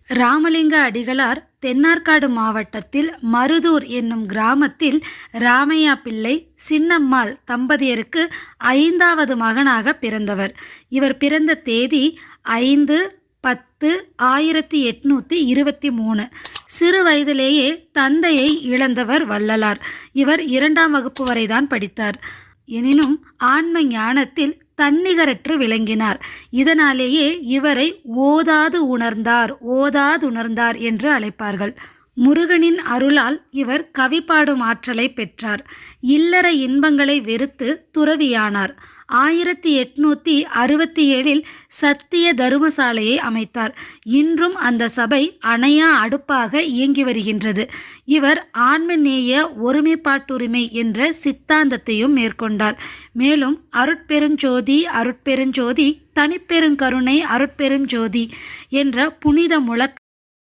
ராமலிங்க அடிகளார் தென்னார்காடு மாவட்டத்தில் மருதூர் என்னும் கிராமத்தில் ராமையா பிள்ளை சின்னம்மாள் தம்பதியருக்கு 5வது மகனாக பிறந்தவர். இவர் பிறந்த தேதி 5/10/1823. சிறு வயதிலேயே தந்தையை இழந்தவர் வள்ளலார். இவர் 2ஆம் வகுப்பு வரைதான் படித்தார். எனினும் ஆன்ம ஞானத்தில் தன்னிகரற்று விளங்கினார். இதனாலேயே இவரை ஓதாதுணர்ந்தார் என்று அழைப்பார்கள். முருகனின் அருளால் இவர் கவி பாடும் ஆற்றலை பெற்றார். இல்லற இன்பங்களை வெறுத்து துறவியானார். 1867 சத்திய தருமசாலையை அமைத்தார். இன்றும் அந்த சபை அணையா அடுப்பாக இயங்கி வருகின்றது. இவர் ஆன்மநேய ஒருமைப்பாட்டுரிமை என்ற சித்தாந்தத்தையும் மேற்கொண்டார். மேலும் அருட்பெருஞ்சோதி தனிப்பெருங்கருணை அருட்பெருஞ்சோதி என்ற புனித முழக்க